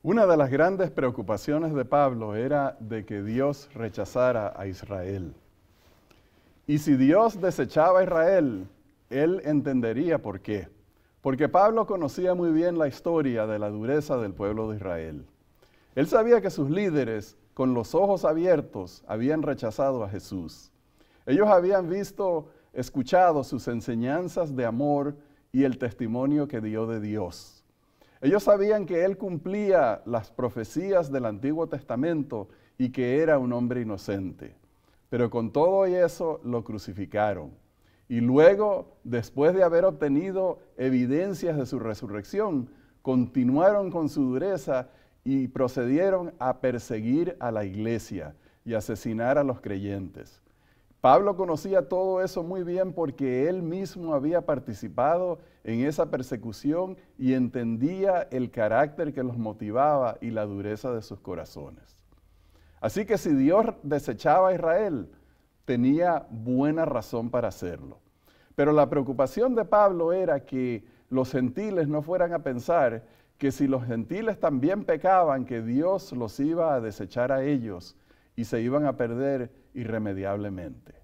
Una de las grandes preocupaciones de Pablo era de que Dios rechazara a Israel. Y si Dios desechaba a Israel, él entendería por qué. Porque Pablo conocía muy bien la historia de la dureza del pueblo de Israel. Él sabía que sus líderes, con los ojos abiertos, habían rechazado a Jesús. Ellos habían escuchado sus enseñanzas de amor y el testimonio que dio de Dios. Ellos sabían que Él cumplía las profecías del Antiguo Testamento y que era un hombre inocente. Pero con todo eso lo crucificaron. Y luego, después de haber obtenido evidencias de su resurrección, continuaron con su dureza y procedieron a perseguir a la iglesia y asesinar a los creyentes. Pablo conocía todo eso muy bien porque él mismo había participado en esa persecución y entendía el carácter que los motivaba y la dureza de sus corazones. Así que si Dios desechaba a Israel, tenía buena razón para hacerlo. Pero la preocupación de Pablo era que los gentiles no fueran a pensar que si los gentiles también pecaban, que Dios los iba a desechar a ellos y se iban a perder irremediablemente.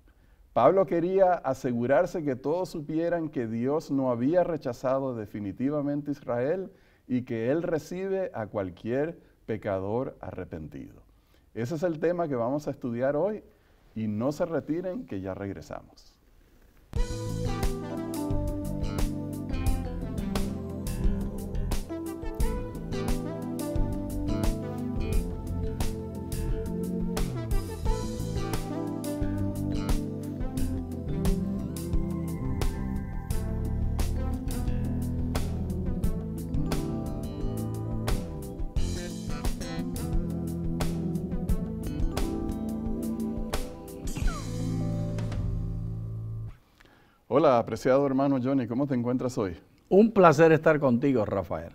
Pablo quería asegurarse que todos supieran que Dios no había rechazado definitivamente a Israel y que Él recibe a cualquier pecador arrepentido. Ese es el tema que vamos a estudiar hoy y no se retiren que ya regresamos. Hola, apreciado hermano Johnny, ¿cómo te encuentras hoy? Un placer estar contigo, Rafael.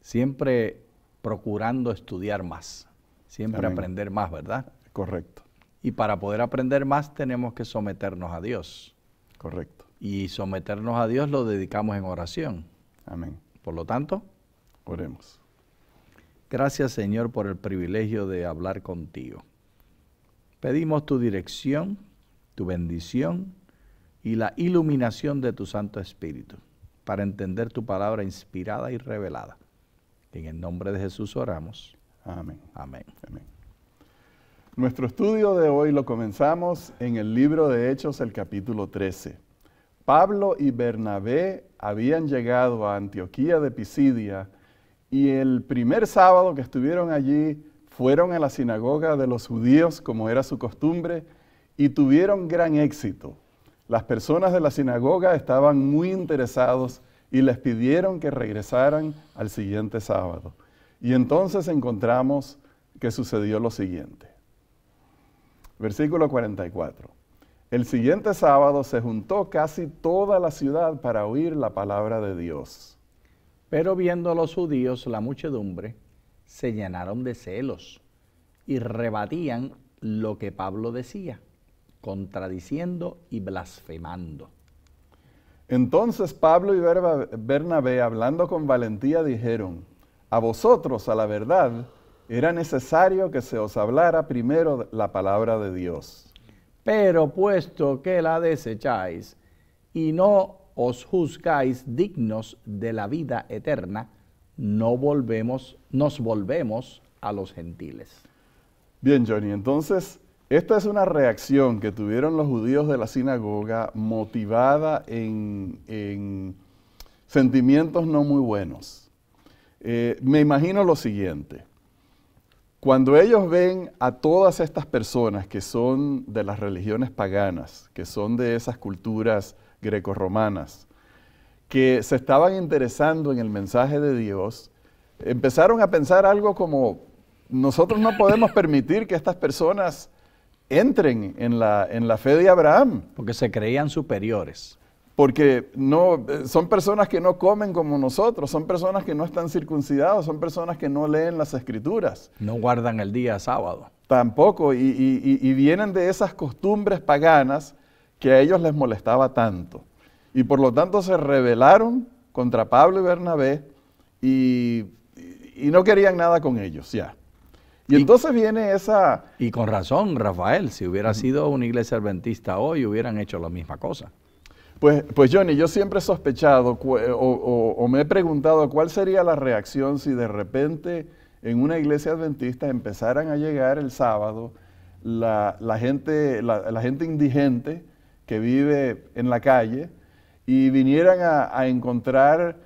Siempre procurando estudiar más, siempre Amén. aprender más, ¿verdad? Correcto. Y para poder aprender más tenemos que someternos a Dios. Correcto. Y someternos a Dios lo dedicamos en oración. Amén. Por lo tanto, oremos. Gracias, Señor, por el privilegio de hablar contigo. Pedimos tu dirección, tu bendición y la iluminación de tu Santo Espíritu para entender tu palabra inspirada y revelada. En el nombre de Jesús oramos. Amén. Amén. Amén. Nuestro estudio de hoy lo comenzamos en el libro de Hechos, el capítulo 13. Pablo y Bernabé habían llegado a Antioquía de Pisidia y el primer sábado que estuvieron allí fueron a la sinagoga de los judíos, como era su costumbre, y tuvieron gran éxito. Las personas de la sinagoga estaban muy interesados y les pidieron que regresaran al siguiente sábado. Y entonces encontramos que sucedió lo siguiente. Versículo 44. El siguiente sábado se juntó casi toda la ciudad para oír la palabra de Dios. Pero viendo a los judíos la muchedumbre, se llenaron de celos y rebatían lo que Pablo decía, contradiciendo y blasfemando. Entonces Pablo y Bernabé, hablando con valentía, dijeron: a vosotros, a la verdad, era necesario que se os hablara primero la palabra de Dios. Pero puesto que la desecháis y no os juzgáis dignos de la vida eterna, nos volvemos a los gentiles. Bien, Johnny, entonces esta es una reacción que tuvieron los judíos de la sinagoga motivada en sentimientos no muy buenos. Me imagino lo siguiente. Cuando ellos ven a todas estas personas que son de las religiones paganas, que son de esas culturas grecorromanas, que se estaban interesando en el mensaje de Dios, empezaron a pensar algo como: nosotros no podemos permitir que estas personas entren en la fe de Abraham. Porque se creían superiores. Porque no, son personas que no comen como nosotros, son personas que no están circuncidados, son personas que no leen las Escrituras. No guardan el día sábado. Tampoco, y vienen de esas costumbres paganas que a ellos les molestaba tanto. Y por lo tanto se rebelaron contra Pablo y Bernabé y y no querían nada con ellos ya. Y entonces viene esa... Y con razón, Rafael, si hubiera sido una iglesia adventista hoy, hubieran hecho la misma cosa. Pues Johnny, yo siempre he sospechado o me he preguntado cuál sería la reacción si de repente en una iglesia adventista empezaran a llegar el sábado la gente indigente que vive en la calle y vinieran a encontrar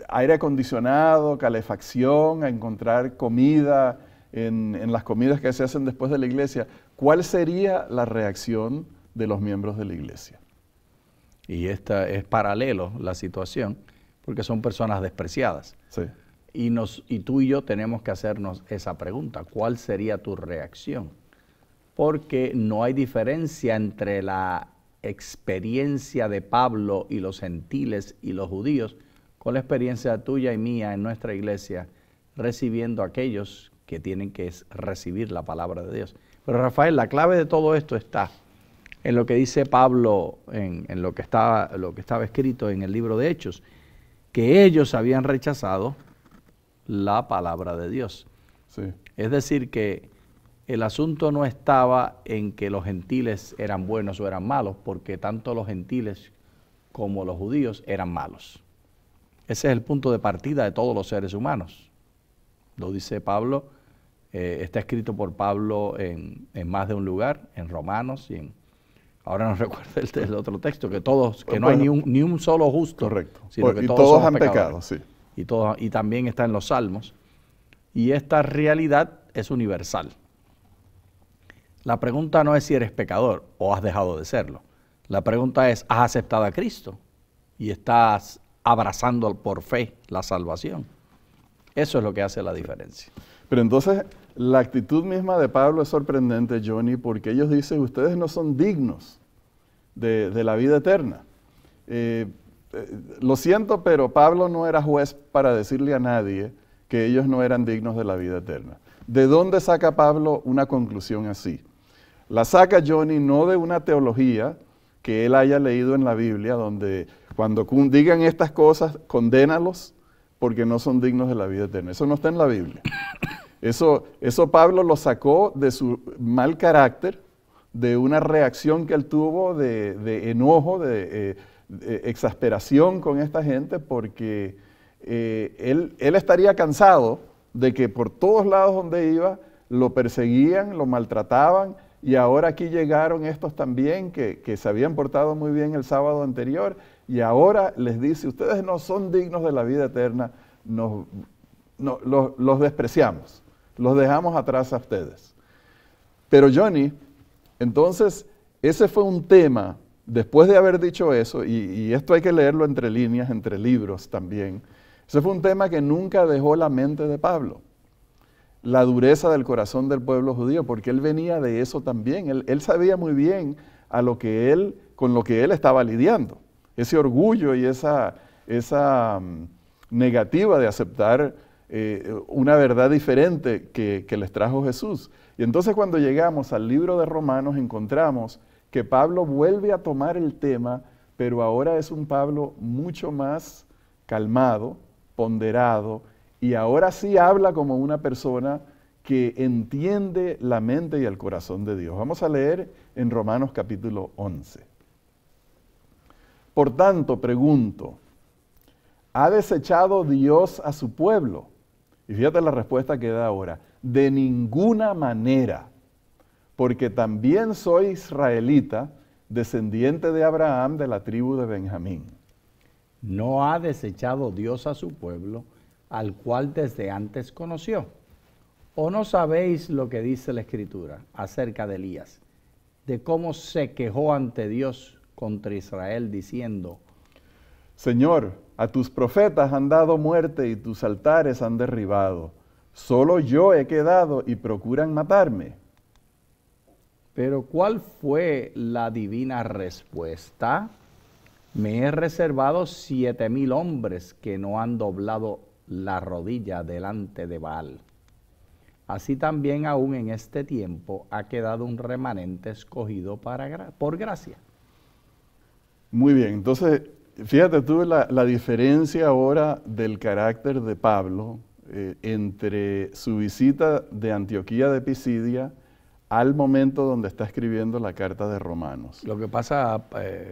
aire acondicionado, calefacción, a encontrar comida en las comidas que se hacen después de la iglesia. ¿Cuál sería la reacción de los miembros de la iglesia? Y esta es paralelo la situación, porque son personas despreciadas. Sí. Y tú y yo tenemos que hacernos esa pregunta, ¿cuál sería tu reacción? Porque no hay diferencia entre la experiencia de Pablo y los gentiles y los judíos con la experiencia tuya y mía en nuestra iglesia, recibiendo a aquellos que tienen que recibir la palabra de Dios. Pero Rafael, la clave de todo esto está en lo que dice Pablo, en lo que estaba escrito en el libro de Hechos, que ellos habían rechazado la palabra de Dios. Sí. Es decir, que el asunto no estaba en que los gentiles eran buenos o eran malos, porque tanto los gentiles como los judíos eran malos. Ese es el punto de partida de todos los seres humanos. Lo dice Pablo, está escrito por Pablo en más de un lugar, en Romanos y ahora no recuerdo el otro texto, que no hay ni un solo justo. Correcto. Sino que y todos han pecadores. pecado, sí. Y también está en los Salmos. Y esta realidad es universal. La pregunta no es si eres pecador o has dejado de serlo. La pregunta es, ¿has aceptado a Cristo? Y estás abrazando por fe la salvación. Eso es lo que hace la diferencia. Pero entonces, la actitud misma de Pablo es sorprendente, Johnny, porque ellos dicen, ustedes no son dignos de la vida eterna. Lo siento, pero Pablo no era juez para decirle a nadie que ellos no eran dignos de la vida eterna. ¿De dónde saca Pablo una conclusión así? La saca Johnny no de una teología que él haya leído en la Biblia, donde cuando digan estas cosas, condénalos porque no son dignos de la vida eterna. Eso no está en la Biblia. Eso Pablo lo sacó de su mal carácter, de una reacción que él tuvo de enojo, de exasperación con esta gente, porque él estaría cansado de que por todos lados donde iba lo perseguían, lo maltrataban, y ahora aquí llegaron estos también que se habían portado muy bien el sábado anterior, y ahora les dice, ustedes no son dignos de la vida eterna, los despreciamos, los dejamos atrás a ustedes. Pero Johnny, entonces ese fue un tema, después de haber dicho eso, y esto hay que leerlo entre líneas, entre libros también, ese fue un tema que nunca dejó la mente de Pablo. La dureza del corazón del pueblo judío, porque él venía de eso también. Él sabía muy bien con lo que él estaba lidiando. Ese orgullo y esa negativa de aceptar una verdad diferente que les trajo Jesús. Y entonces cuando llegamos al libro de Romanos encontramos que Pablo vuelve a tomar el tema, pero ahora es un Pablo mucho más calmado, ponderado, y ahora sí habla como una persona que entiende la mente y el corazón de Dios. Vamos a leer en Romanos capítulo 11. Por tanto, pregunto, ¿ha desechado Dios a su pueblo? Y fíjate la respuesta que da ahora. De ninguna manera, porque también soy israelita, descendiente de Abraham, de la tribu de Benjamín. No ha desechado Dios a su pueblo, al cual desde antes conoció. ¿O no sabéis lo que dice la Escritura acerca de Elías, de cómo se quejó ante Dios contra Israel, diciendo, Señor, a tus profetas han dado muerte y tus altares han derribado. Solo yo he quedado y procuran matarme. Pero ¿cuál fue la divina respuesta? Me he reservado 7,000 hombres que no han doblado la rodilla delante de Baal. Así también aún en este tiempo ha quedado un remanente escogido por gracia. Muy bien, entonces fíjate tú la diferencia ahora del carácter de Pablo entre su visita de Antioquía de Pisidia al momento donde está escribiendo la carta de Romanos. Lo que pasa,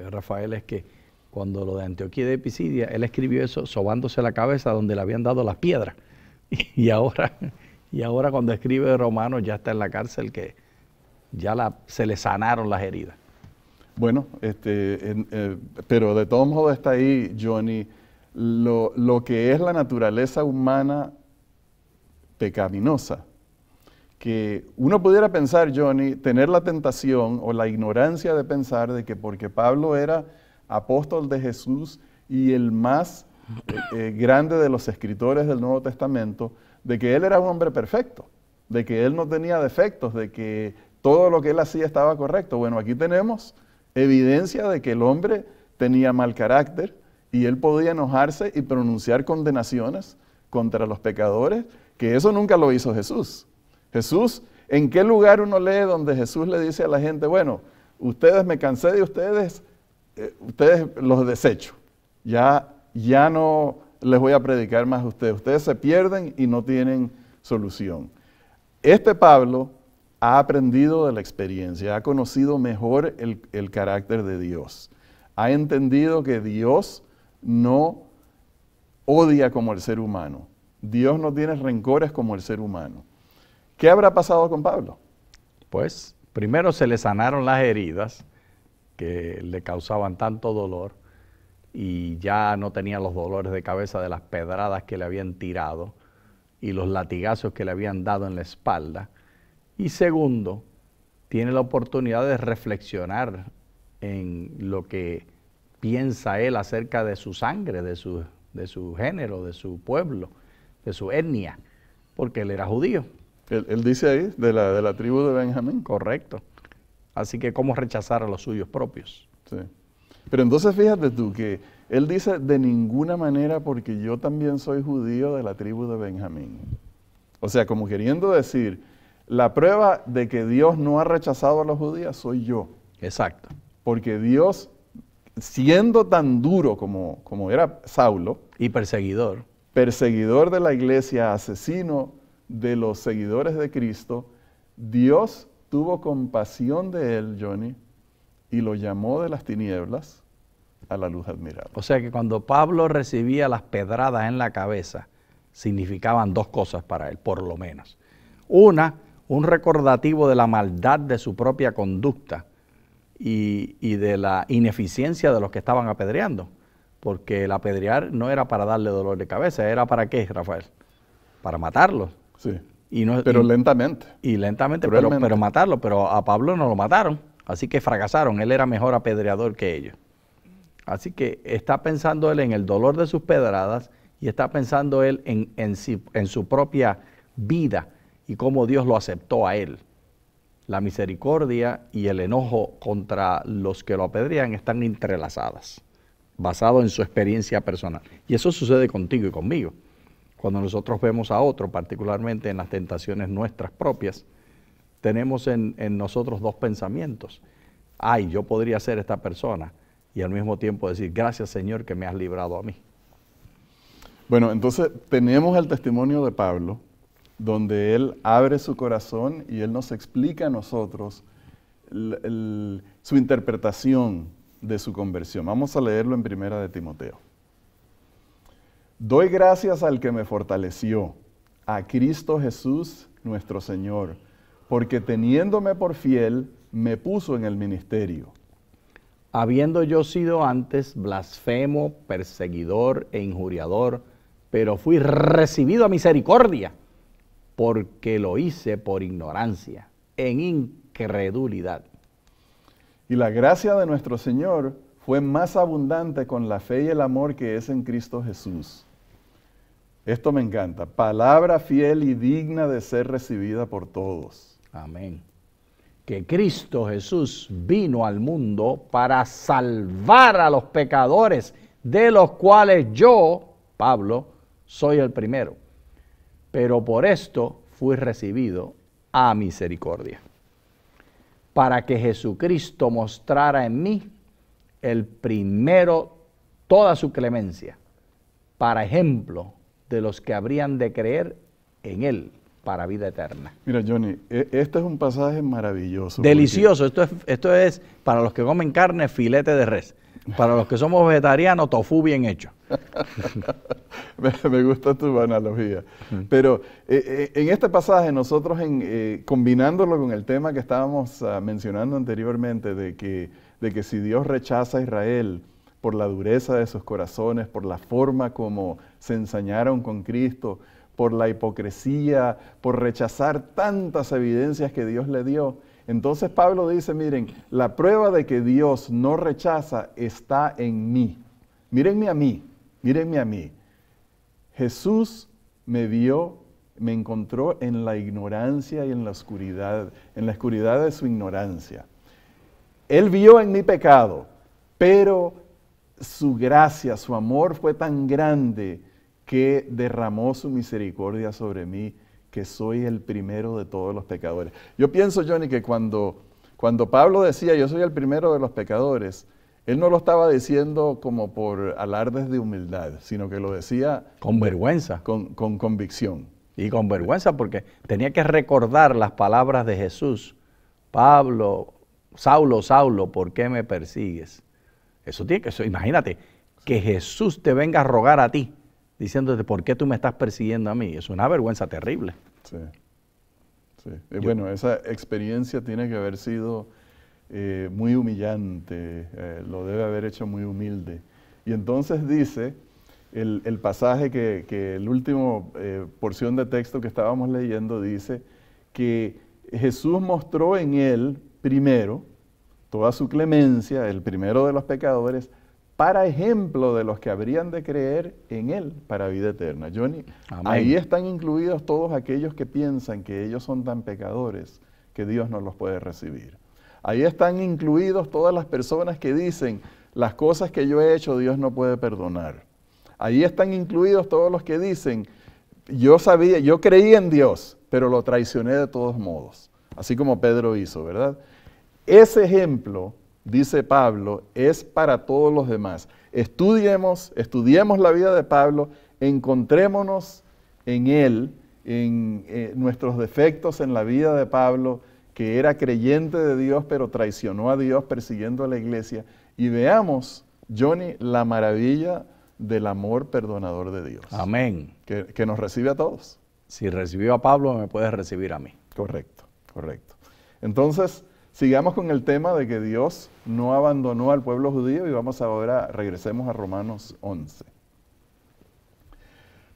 Rafael, es que cuando lo de Antioquía de Pisidia, él escribió eso sobándose la cabeza donde le habían dado las piedras. Y ahora cuando escribe Romanos ya está en la cárcel, que ya se le sanaron las heridas. Bueno, pero de todos modos está ahí, Johnny, lo que es la naturaleza humana pecaminosa. Que uno pudiera pensar, Johnny, tener la tentación o la ignorancia de pensar de que porque Pablo era apóstol de Jesús y el más grande de los escritores del Nuevo Testamento, de que él era un hombre perfecto, de que él no tenía defectos, de que todo lo que él hacía estaba correcto. Bueno, aquí tenemos evidencia de que el hombre tenía mal carácter y él podía enojarse y pronunciar condenaciones contra los pecadores, que eso nunca lo hizo Jesús. Jesús, ¿en qué lugar uno lee donde Jesús le dice a la gente, bueno, ustedes, me cansé de ustedes, ustedes los desecho, ya no les voy a predicar más a ustedes se pierden y no tienen solución? Este Pablo ha aprendido de la experiencia, ha conocido mejor el carácter de Dios, ha entendido que Dios no odia como el ser humano, Dios no tiene rencores como el ser humano. ¿Qué habrá pasado con Pablo? Pues primero se le sanaron las heridas que le causaban tanto dolor y ya no tenía los dolores de cabeza de las pedradas que le habían tirado y los latigazos que le habían dado en la espalda. Y segundo, tiene la oportunidad de reflexionar en lo que piensa él acerca de su sangre, de su género, de su pueblo, de su etnia, porque él era judío. Él dice ahí, de la tribu de Benjamín. Correcto. Así que, ¿cómo rechazar a los suyos propios? Sí. Pero entonces fíjate tú que él dice, de ninguna manera, porque yo también soy judío de la tribu de Benjamín. O sea, como queriendo decir, la prueba de que Dios no ha rechazado a los judíos soy yo. Exacto. Porque Dios, siendo tan duro como era Saulo, y perseguidor de la iglesia, asesino de los seguidores de Cristo, Dios tuvo compasión de él, Johnny, y lo llamó de las tinieblas a la luz admirable. O sea que cuando Pablo recibía las pedradas en la cabeza, significaban dos cosas para él, por lo menos. Una, un recordativo de la maldad de su propia conducta y de la ineficiencia de los que estaban apedreando, porque el apedrear no era para darle dolor de cabeza, ¿era para qué, Rafael? Para matarlos. Sí, pero lentamente. Y lentamente, pero matarlo, pero a Pablo no lo mataron, así que fracasaron, él era mejor apedreador que ellos. Así que está pensando él en el dolor de sus pedradas y está pensando él en su propia vida y cómo Dios lo aceptó a él. La misericordia y el enojo contra los que lo apedrean están entrelazadas, basado en su experiencia personal. Y eso sucede contigo y conmigo. Cuando nosotros vemos a otro, particularmente en las tentaciones nuestras propias, tenemos en nosotros dos pensamientos. Ay, yo podría ser esta persona, y al mismo tiempo decir, gracias Señor que me has librado a mí. Bueno, entonces tenemos el testimonio de Pablo, donde él abre su corazón y él nos explica a nosotros su interpretación de su conversión. Vamos a leerlo en 1 de Timoteo. Doy gracias al que me fortaleció, a Cristo Jesús nuestro Señor, porque teniéndome por fiel, me puso en el ministerio. Habiendo yo sido antes blasfemo, perseguidor e injuriador, pero fui recibido a misericordia, porque lo hice por ignorancia, en incredulidad. Y la gracia de nuestro Señor fue más abundante con la fe y el amor que es en Cristo Jesús. Esto me encanta. Palabra fiel y digna de ser recibida por todos. Amén. Que Cristo Jesús vino al mundo para salvar a los pecadores, de los cuales yo, Pablo, soy el primero. Pero por esto fui recibido a misericordia, para que Jesucristo mostrara en mí el primero toda su clemencia, para ejemplo de los que habrían de creer en Él para vida eterna. Mira, Johnny, este es un pasaje maravilloso. Delicioso. Esto es para los que comen carne, filete de res. Para los que somos vegetarianos, tofu bien hecho. Me gusta tu analogía. Pero en este pasaje nosotros, combinándolo con el tema que estábamos mencionando anteriormente, de que si Dios rechaza a Israel por la dureza de sus corazones, por la forma como se ensañaron con Cristo, por la hipocresía, por rechazar tantas evidencias que Dios le dio, entonces Pablo dice, miren, la prueba de que Dios no rechaza está en mí. Mírenme a mí, mírenme a mí. Jesús me vio, me encontró en la ignorancia y en la oscuridad de su ignorancia. Él vio en mi pecado, pero su gracia, su amor fue tan grande que derramó su misericordia sobre mí, que soy el primero de todos los pecadores. Yo pienso, Johnny, que cuando Pablo decía, yo soy el primero de los pecadores, él no lo estaba diciendo como por alardes de humildad, sino que lo decía con vergüenza. Con convicción. Y con vergüenza porque tenía que recordar las palabras de Jesús. Pablo, Saulo, Saulo, ¿por qué me persigues? Eso tiene que ser, imagínate, que Jesús te venga a rogar a ti, diciéndote, ¿por qué tú me estás persiguiendo a mí? Es una vergüenza terrible. Sí, sí. Bueno, esa experiencia tiene que haber sido muy humillante, lo debe haber hecho muy humilde. Y entonces dice el pasaje que el último porción de texto que estábamos leyendo dice que Jesús mostró en él primero toda su clemencia, el primero de los pecadores, para ejemplo de los que habrían de creer en Él para vida eterna. Johnny, amén. Ahí están incluidos todos aquellos que piensan que ellos son tan pecadores que Dios no los puede recibir. Ahí están incluidos todas las personas que dicen, las cosas que yo he hecho Dios no puede perdonar. Ahí están incluidos todos los que dicen, yo creí en Dios, pero lo traicioné de todos modos, así como Pedro hizo, ¿verdad? Ese ejemplo, dice Pablo, es para todos los demás. Estudiemos la vida de Pablo, encontrémonos en él, en nuestros defectos en la vida de Pablo, que era creyente de Dios, pero traicionó a Dios persiguiendo a la iglesia, y veamos, Johnny, la maravilla del amor perdonador de Dios. Amén. Que nos recibe a todos. Si recibió a Pablo, me puede recibir a mí. Correcto, correcto. Entonces, sigamos con el tema de que Dios no abandonó al pueblo judío y vamos ahora, regresemos a Romanos 11.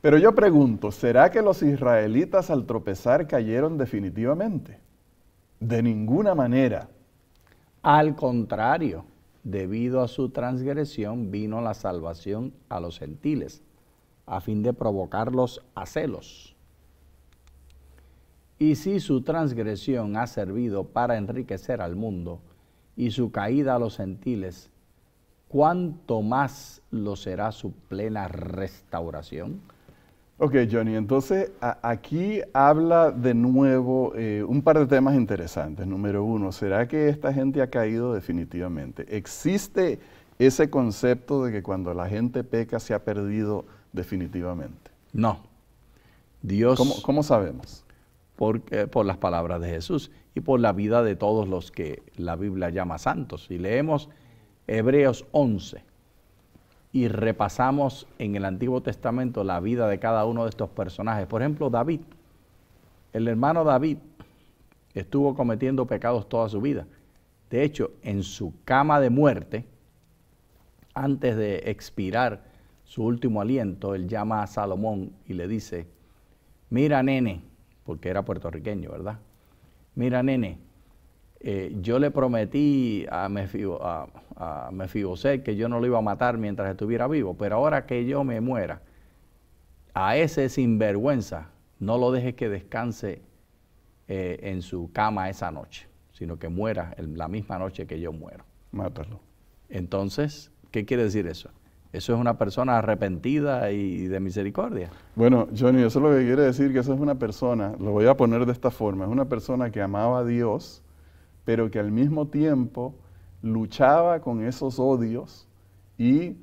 Pero yo pregunto, ¿será que los israelitas al tropezar cayeron definitivamente? De ninguna manera. Al contrario, debido a su transgresión vino la salvación a los gentiles, a fin de provocarlos a celos. Y si su transgresión ha servido para enriquecer al mundo y su caída a los gentiles, ¿cuánto más lo será su plena restauración? Ok, Johnny, entonces aquí habla de nuevo un par de temas interesantes. Número uno, ¿será que esta gente ha caído definitivamente? ¿Existe ese concepto de que cuando la gente peca se ha perdido definitivamente? No. Dios... ¿Cómo sabemos? Por las palabras de Jesús y por la vida de todos los que la Biblia llama santos. Si leemos Hebreos 11 y repasamos en el Antiguo Testamento la vida de cada uno de estos personajes, por ejemplo, David, el hermano David estuvo cometiendo pecados toda su vida. De hecho, en su cama de muerte, antes de expirar su último aliento, él llama a Salomón y le dice, mira, nene, porque era puertorriqueño, ¿verdad? Mira, nene, yo le prometí a Mefiboset que yo no lo iba a matar mientras estuviera vivo, pero ahora que yo me muera, a ese sinvergüenza no lo dejes que descanse en su cama esa noche, sino que muera la misma noche que yo muero. Mátalo. Entonces, ¿qué quiere decir eso? Eso es una persona arrepentida y de misericordia. Bueno, Johnny, eso es lo que quiere decir que eso es una persona, lo voy a poner de esta forma, es una persona que amaba a Dios, pero que al mismo tiempo luchaba con esos odios y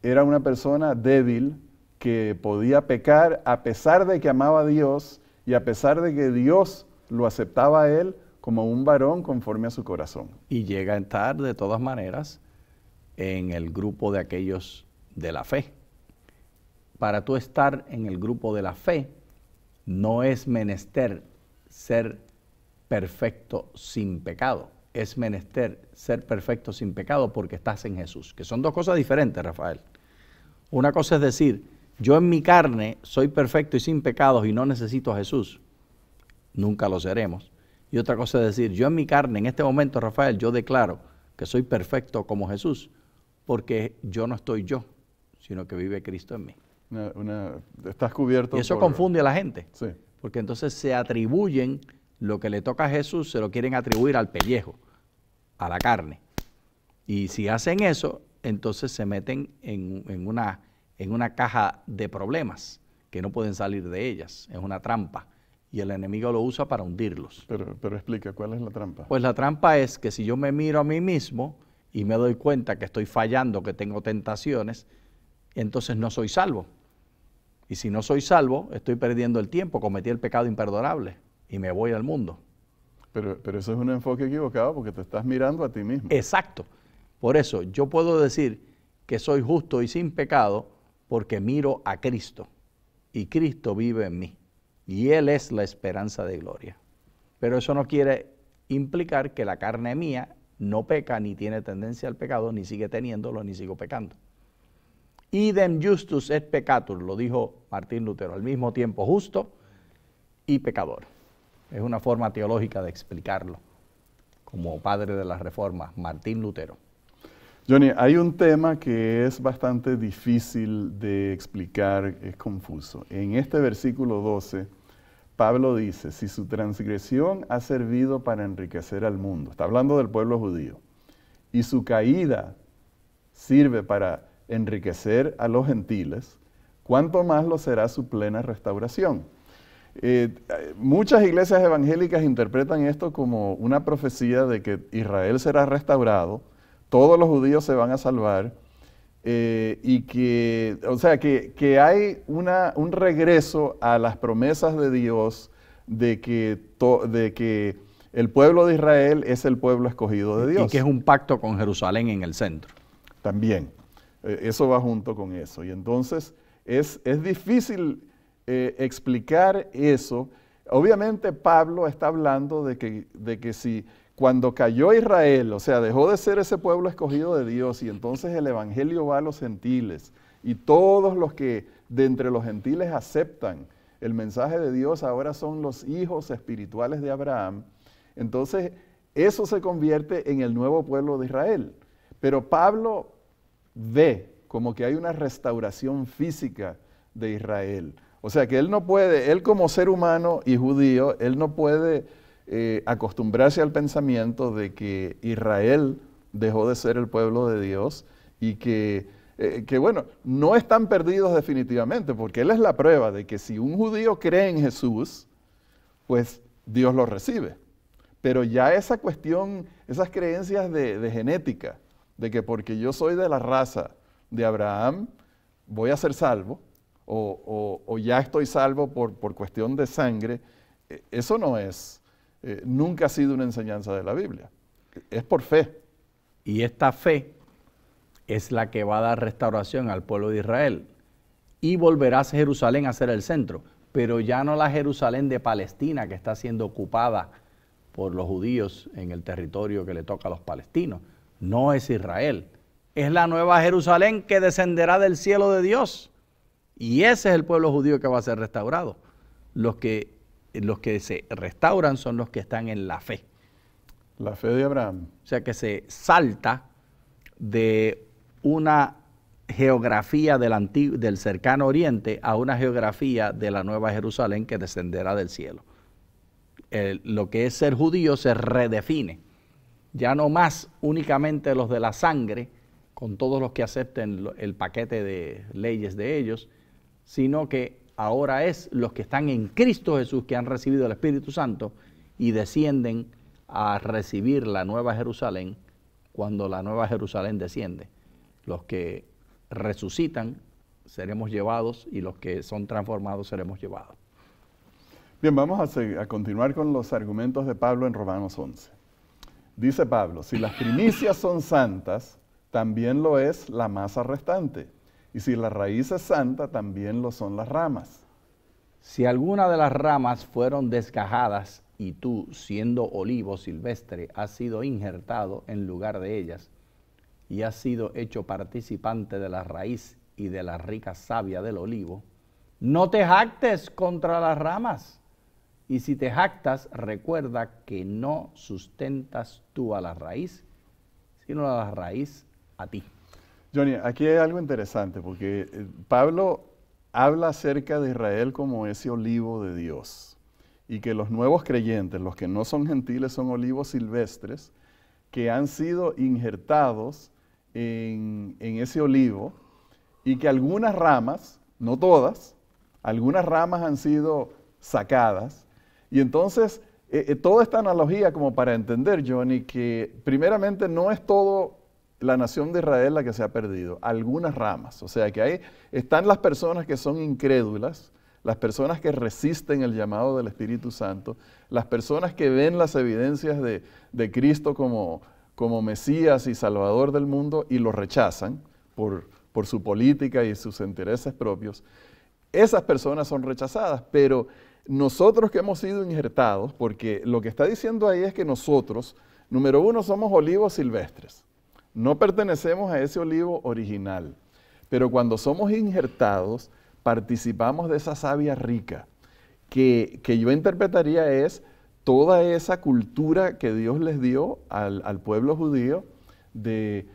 era una persona débil que podía pecar a pesar de que amaba a Dios y a pesar de que Dios lo aceptaba a él como un varón conforme a su corazón. Y llega a estar de todas maneras en el grupo de aquellos de la fe. Para tú estar en el grupo de la fe, no es menester ser perfecto sin pecado. Es menester ser perfecto sin pecado porque estás en Jesús, que son dos cosas diferentes, Rafael. Una cosa es decir, yo en mi carne soy perfecto y sin pecados y no necesito a Jesús. Nunca lo seremos. Y otra cosa es decir, yo en mi carne, en este momento, Rafael, yo declaro que soy perfecto como Jesús, porque yo no estoy yo, sino que vive Cristo en mí. Estás cubierto. Y eso confunde a la gente, sí. Porque entonces se atribuyen lo que le toca a Jesús, se lo quieren atribuir al pellejo, a la carne. Y si hacen eso, entonces se meten en una caja de problemas que no pueden salir de ellas, es una trampa. Y el enemigo lo usa para hundirlos. Pero explica, ¿cuál es la trampa? Pues la trampa es que si yo me miro a mí mismo y me doy cuenta que estoy fallando, que tengo tentaciones, entonces no soy salvo. Y si no soy salvo, estoy perdiendo el tiempo, cometí el pecado imperdonable y me voy al mundo. Pero eso es un enfoque equivocado porque te estás mirando a ti mismo. Exacto. Por eso yo puedo decir que soy justo y sin pecado porque miro a Cristo y Cristo vive en mí. Y Él es la esperanza de gloria. Pero eso no quiere implicar que la carne mía no peca, ni tiene tendencia al pecado, ni sigue teniéndolo, ni sigo pecando. Idem justus et peccator, lo dijo Martín Lutero, al mismo tiempo justo y pecador. Es una forma teológica de explicarlo, como padre de la Reforma, Martín Lutero. Johnny, hay un tema que es bastante difícil de explicar, es confuso. En este versículo 12, Pablo dice, si su transgresión ha servido para enriquecer al mundo, está hablando del pueblo judío, y su caída sirve para enriquecer a los gentiles, ¿cuánto más lo será su plena restauración? Muchas iglesias evangélicas interpretan esto como una profecía de que Israel será restaurado, todos los judíos se van a salvar, y que, o sea, que hay un regreso a las promesas de Dios de que el pueblo de Israel es el pueblo escogido de Dios. Y que es un pacto con Jerusalén en el centro. También, eso va junto con eso. Y entonces es difícil explicar eso. Obviamente Pablo está hablando de que si cuando cayó Israel, o sea, dejó de ser ese pueblo escogido de Dios y entonces el evangelio va a los gentiles y todos los que de entre los gentiles aceptan el mensaje de Dios ahora son los hijos espirituales de Abraham, entonces eso se convierte en el nuevo pueblo de Israel. Pero Pablo ve como que hay una restauración física de Israel. O sea que él no puede, él como ser humano y judío, él no puede acostumbrarse al pensamiento de que Israel dejó de ser el pueblo de Dios y que bueno, no están perdidos definitivamente, porque él es la prueba de que si un judío cree en Jesús, pues Dios lo recibe. Pero ya esa cuestión, esas creencias de genética, de que porque yo soy de la raza de Abraham, voy a ser salvo, o ya estoy salvo por cuestión de sangre, eso no es, nunca ha sido una enseñanza de la Biblia, es por fe. Y esta fe es la que va a dar restauración al pueblo de Israel y volverá a Jerusalén a ser el centro, pero ya no la Jerusalén de Palestina que está siendo ocupada por los judíos en el territorio que le toca a los palestinos, no es Israel, es la nueva Jerusalén que descenderá del cielo de Dios y ese es el pueblo judío que va a ser restaurado. Los que se restauran son los que están en la fe. La fe de Abraham. O sea que se salta de una geografía del cercano oriente a una geografía de la nueva Jerusalén que descenderá del cielo. Lo que es ser judío se redefine. Ya no más únicamente los de la sangre, con todos los que acepten el paquete de leyes de ellos, sino que ahora es los que están en Cristo Jesús, que han recibido el Espíritu Santo y descienden a recibir la nueva Jerusalén cuando la nueva Jerusalén desciende. Los que resucitan seremos llevados y los que son transformados seremos llevados. Bien, vamos a continuar con los argumentos de Pablo en Romanos 11. Dice Pablo, si las primicias son santas, también lo es la masa restante. Y si la raíz es santa, también lo son las ramas. Si alguna de las ramas fueron desgajadas y tú, siendo olivo silvestre, has sido injertado en lugar de ellas y has sido hecho participante de la raíz y de la rica savia del olivo, no te jactes contra las ramas. Y si te jactas, recuerda que no sustentas tú a la raíz, sino a la raíz a ti. Johnny, aquí hay algo interesante porque Pablo habla acerca de Israel como ese olivo de Dios y que los nuevos creyentes, los que no son gentiles, son olivos silvestres que han sido injertados en ese olivo y que algunas ramas, no todas, algunas ramas han sido sacadas. Y entonces, toda esta analogía como para entender, Johnny, que primeramente no es todo la nación de Israel la que se ha perdido, algunas ramas. O sea, que ahí están las personas que son incrédulas, las personas que resisten el llamado del Espíritu Santo, las personas que ven las evidencias de Cristo como Mesías y Salvador del mundo y lo rechazan por su política y sus intereses propios. Esas personas son rechazadas, pero nosotros que hemos sido injertados, porque lo que está diciendo ahí es que nosotros, número uno, somos olivos silvestres. No pertenecemos a ese olivo original, pero cuando somos injertados, participamos de esa savia rica, que yo interpretaría es toda esa cultura que Dios les dio al pueblo judío de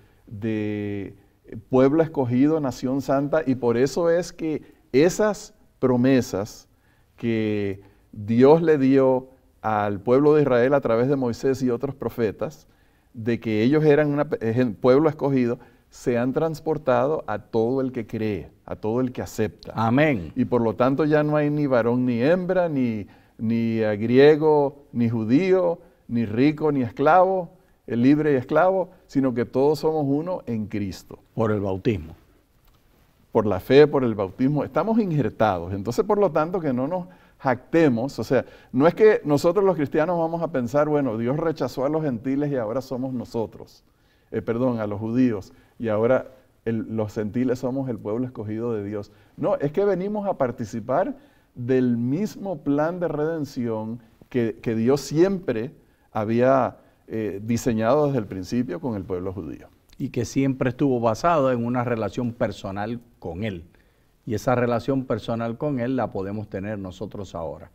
pueblo escogido, nación santa, y por eso es que esas promesas que Dios le dio al pueblo de Israel a través de Moisés y otros profetas, de que ellos eran un pueblo escogido, se han transportado a todo el que cree, a todo el que acepta. Amén. Y por lo tanto ya no hay ni varón ni hembra, ni griego, ni judío, ni rico, ni esclavo, libre y esclavo, sino que todos somos uno en Cristo. Por el bautismo. Por la fe, por el bautismo, estamos injertados. Entonces, por lo tanto, que no nos jactemos, o sea, no es que nosotros los cristianos vamos a pensar, bueno, Dios rechazó a los gentiles y ahora somos nosotros, a los judíos, y ahora los gentiles somos el pueblo escogido de Dios. No, es que venimos a participar del mismo plan de redención que Dios siempre había diseñado desde el principio con el pueblo judío. Y que siempre estuvo basado en una relación personal con Él. Y esa relación personal con Él la podemos tener nosotros ahora.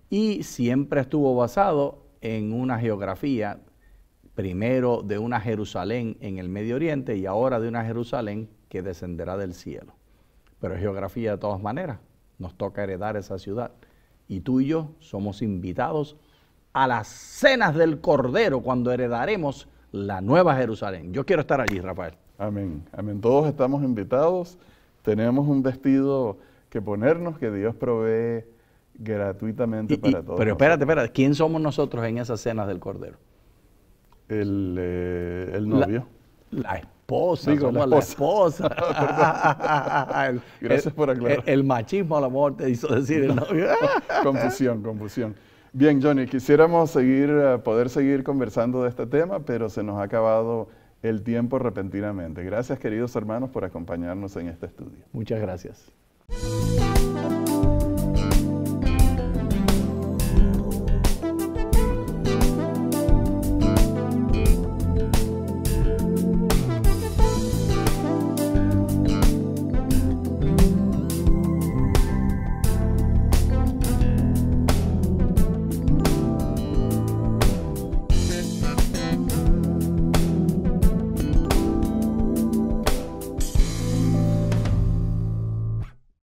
Y siempre estuvo basado en una geografía, primero de una Jerusalén en el Medio Oriente y ahora de una Jerusalén que descenderá del cielo. Pero es geografía de todas maneras, nos toca heredar esa ciudad. Y tú y yo somos invitados a las cenas del Cordero cuando heredaremos la nueva Jerusalén. Yo quiero estar allí, Rafael. Amén, amén. Todos estamos invitados, tenemos un vestido que ponernos, que Dios provee gratuitamente para todos. Pero espérate, ¿quién somos nosotros en esas cenas del Cordero? El novio. La esposa, Digo, somos la esposa. Gracias por aclarar. El machismo al amor te hizo decir el novio. Confusión. Bien, Johnny, quisiéramos poder seguir conversando de este tema, pero se nos ha acabado el tiempo repentinamente. Gracias, queridos hermanos, por acompañarnos en este estudio. Muchas gracias.